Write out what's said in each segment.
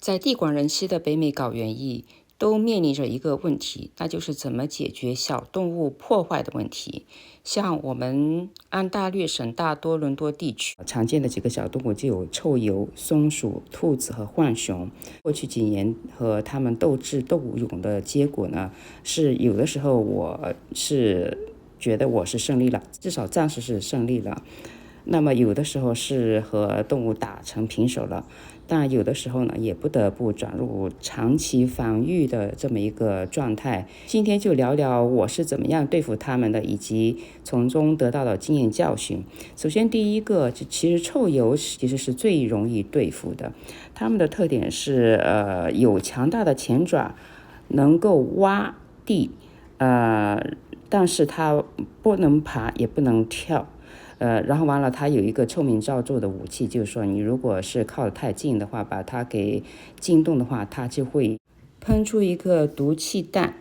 在地广人稀的北美高原域，都面临着一个问题，那就是怎么解决小动物破坏的问题。像我们安大略省大多伦多地区常见的几个小动物就有臭鼬、松鼠、兔子和浣熊。过去几年和它们斗智斗勇的结果呢，是有的时候我是觉得我是胜利了，至少暂时是胜利了。那么有的时候是和动物打成平手了，但有的时候呢，也不得不转入长期防御的这么一个状态。今天就聊聊我是怎么样对付它们的，以及从中得到的经验教训。首先第一个，其实臭鼬其实是最容易对付的，它们的特点是有强大的前爪，能够挖地，但是它不能爬也不能跳。然后完了，它有一个臭名昭著的武器，就是说你如果是靠得太近的话，把它给惊动的话，它就会喷出一个毒气弹，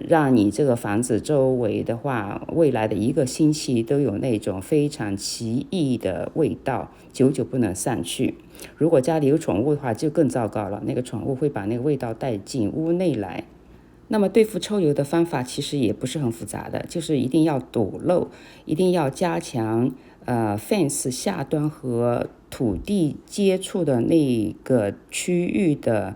让你这个房子周围的话，未来的1个星期都有那种非常奇异的味道，久久不能散去。如果家里有宠物的话，就更糟糕了，那个宠物会把那个味道带进屋内来。那么对付臭鼬的方法其实也不是很复杂的，就是一定要堵漏，一定要加强fence 下端和土地接触的那个区域的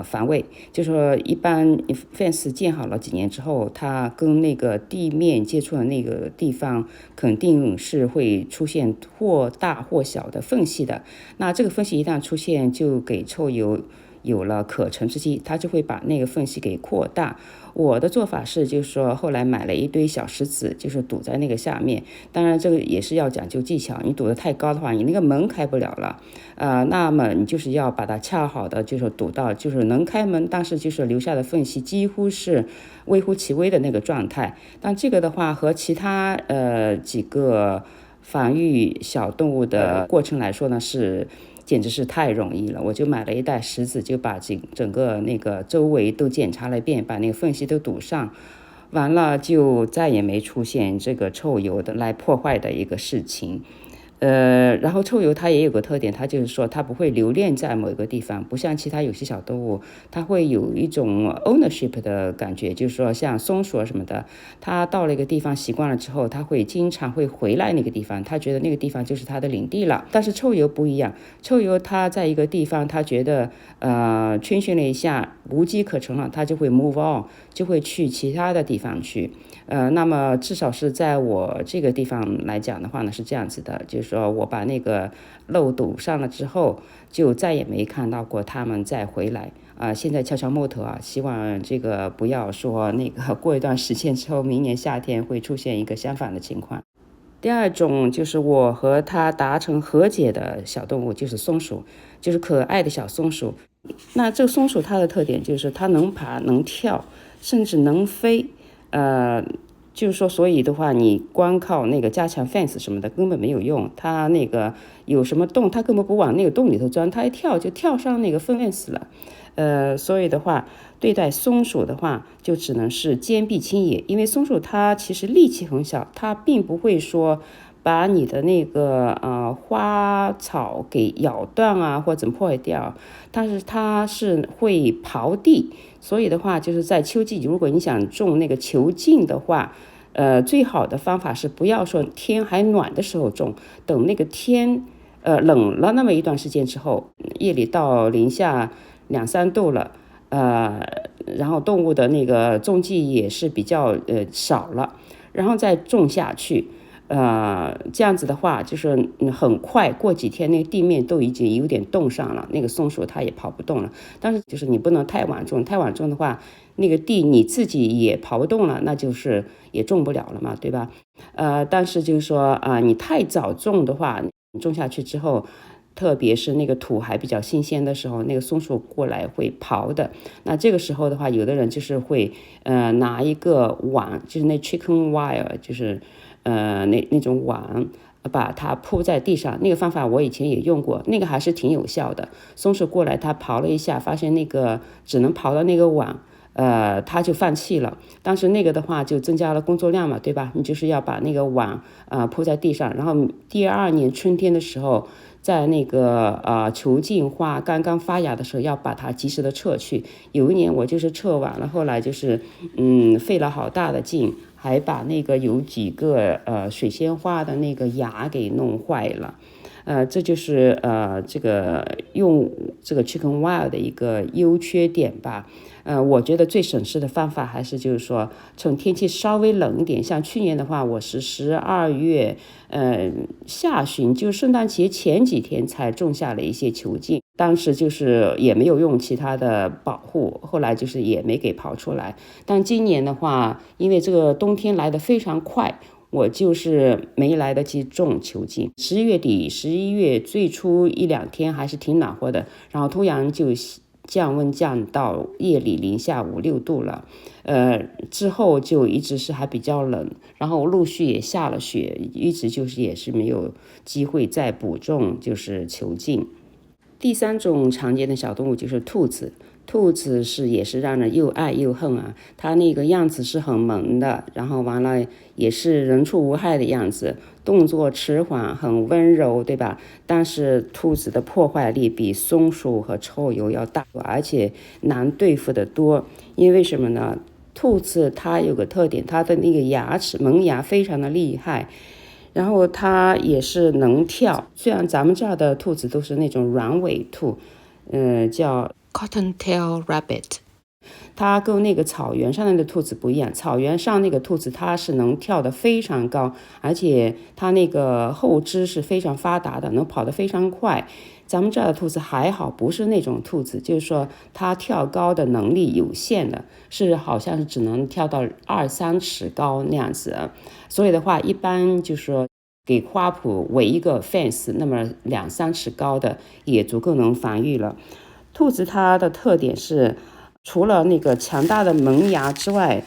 防卫。就是说一般 fence 建好了几年之后，它跟那个地面接触的那个地方肯定是会出现或大或小的缝隙的。那这个缝隙一旦出现，就给臭鼬有了可乘之机，它就会把那个缝隙给扩大。我的做法是，就是说后来买了一堆小石子，就是堵在那个下面。当然这个也是要讲究技巧，你堵得太高的话，你那个门开不了了。那么你就是要把它恰好的就是堵到就是能开门，但是就是留下的缝隙几乎是微乎其微的那个状态。但这个的话和其他几个防御小动物的过程来说呢，简直是太容易了。我就买了一袋石子，就把整个那个周围都检查了一遍，把那个缝隙都堵上，完了就再也没出现这个臭鼬的来破坏的一个事情。然后臭鼬它也有个特点，它就是说它不会留恋在某一个地方，不像其他有些小动物，它会有一种 ownership 的感觉，就是说像松鼠什么的，它到了一个地方习惯了之后，它会经常会回来那个地方，它觉得那个地方就是它的领地了。但是臭鼬不一样，臭鼬它在一个地方，它觉得圈训了一下无机可乘了，它就会 move on， 就会去其他的地方去。那么至少是在我这个地方来讲的话呢，是这样子的，就是说我把那个漏堵上了之后，就再也没看到过他们再回来。现在敲敲木头啊，希望这个不要说那个过一段时间之后，明年夏天会出现一个相反的情况。第二种就是我和它达成和解的小动物，就是松鼠，就是可爱的小松鼠。那这个松鼠它的特点就是它能爬能跳，甚至能飞。就是说，所以的话，你光靠那个加强 fence 什么的根本没有用。它那个有什么洞，它根本不往那个洞里头钻，它一跳就跳上那个 fence 了。所以的话，对待松鼠的话，就只能是坚壁清野，因为松鼠它其实力气很小，它并不会说把你的那个花草给咬断啊，或者怎么破坏掉，但是它是会刨地。所以的话，就是在秋季，如果你想种那个球茎的话，最好的方法是不要说天还暖的时候种，等那个天冷了那么一段时间之后，夜里到零下2、3度了，然后动物的那个踪迹也是比较少了，然后再种下去。这样子的话，就是很快过几天，那个地面都已经有点冻上了，那个松鼠它也跑不动了。但是就是你不能太晚种，太晚种的话，那个地你自己也跑不动了，那就是也种不了了嘛，对吧？但是就是说你太早种的话，你种下去之后，特别是那个土还比较新鲜的时候，那个松鼠过来会刨的。那这个时候的话，有的人就是会拿一个网，就是那 chicken wire， 就是那种网，把它铺在地上。那个方法我以前也用过，那个还是挺有效的。松鼠过来，它刨了一下，发现那个只能刨到那个网，他就放弃了。当时那个的话就增加了工作量嘛，对吧？你就是要把那个网铺在地上，然后第二年春天的时候，在那个球茎花刚刚发芽的时候，要把它及时的撤去。有一年我就是撤晚了，后来就是费了好大的劲，还把那个有几个水仙花的那个芽给弄坏了。这就是这个用这个 Chicken Wild 的一个优缺点吧。我觉得最省事的方法还是就是说，趁天气稍微冷一点，像去年的话，我是12月下旬，就圣诞节前几天才种下了一些球茎，当时就是也没有用其他的保护，后来就是也没给刨出来。但今年的话，因为这个冬天来得非常快，我就是没来得及种球茎。11月底、11月最初一两天还是挺暖和的，然后突然就降温降到夜里零下5、6度了。之后就一直是还比较冷，然后陆续也下了雪，一直就是也是没有机会再补种就是球茎。第三种常见的小动物就是兔子。兔子也是让人又爱又恨啊，它那个样子是很萌的，然后完了也是人畜无害的样子，动作迟缓，很温柔，对吧？但是兔子的破坏力比松鼠和臭鼬要大，而且难对付的多。因为什么呢？兔子它有个特点，它的那个牙齿门牙非常的厉害，然后它也是能跳。虽然咱们这儿的兔子都是那种软尾兔，叫 Cottontail Rabbit， 它跟那个草原上的兔子不一样。草原上那个兔子它是能跳得非常高，而且它那个后肢是非常发达的，能跑得非常快。咱们这儿的兔子还好，不是那种兔子，就是说它跳高的能力有限的，好像是只能跳到2-3尺高那样子。所以的话，一般就是说给花圃围一个 fence， 那么2-3尺高的也足够能防御了。兔子它的特点是，除了那个强大的门牙之外，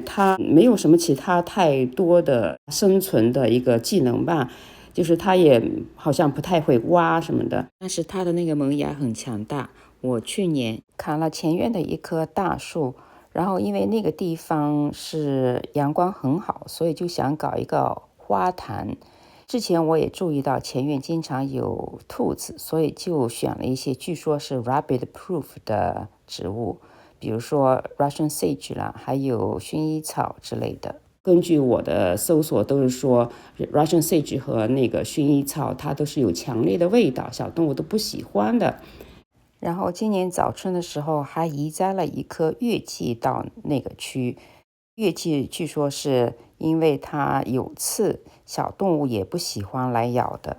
它没有什么其他太多的生存的一个技能吧，就是它也好像不太会挖什么的，但是它的那个门牙很强大。我去年砍了前院的一棵大树，然后因为那个地方是阳光很好，所以就想搞一个花坛。之前我也注意到前院经常有兔子，所以就选了一些据说是 rabbit proof 的植物，比如说 Russian sage 啦，还有薰衣草之类的。根据我的搜索，都是说 Russian sage 和那个薰衣草它都是有强烈的味道，小动物都不喜欢的。然后今年早春的时候还移栽了一棵月季到那个区。月季据说是因为它有刺，小动物也不喜欢来咬的。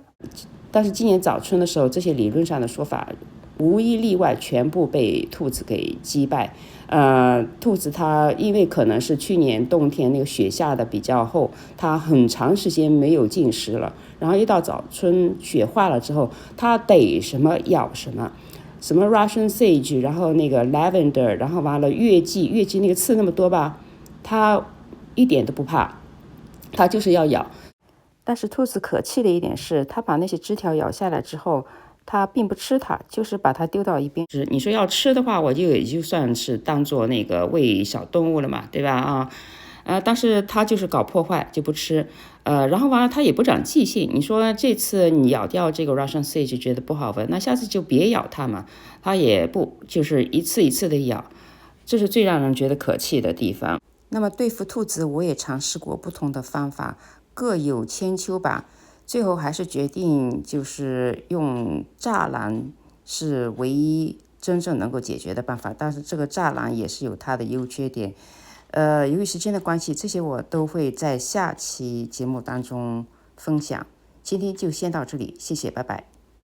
但是今年早春的时候，这些理论上的说法无一例外全部被兔子给击败。兔子它因为可能是去年冬天那个雪下的比较厚，它很长时间没有进食了，然后一到早春雪化了之后，它逮什么咬什么。什么 Russian sage， 然后那个 lavender， 然后完了月季那个刺那么多吧，它一点都不怕，它就是要咬。但是兔子可气的一点是，它把那些枝条咬下来之后，它并不吃它，就是把它丢到一边。你说要吃的话，我也就算是当做那个喂小动物了嘛，对吧？但是它就是搞破坏，就不吃。然后完了它也不长记性。你说这次你咬掉这个 Russian sage 觉得不好闻，那下次就别咬它嘛。它也不就是一次一次的咬，这是最让人觉得可气的地方。那么对付兔子，我也尝试过不同的方法，各有千秋吧。最后还是决定就是用栅栏是唯一真正能够解决的办法，但是这个栅栏也是有它的优缺点。由于时间的关系，这些我都会在下期节目当中分享。今天就先到这里，谢谢，拜拜。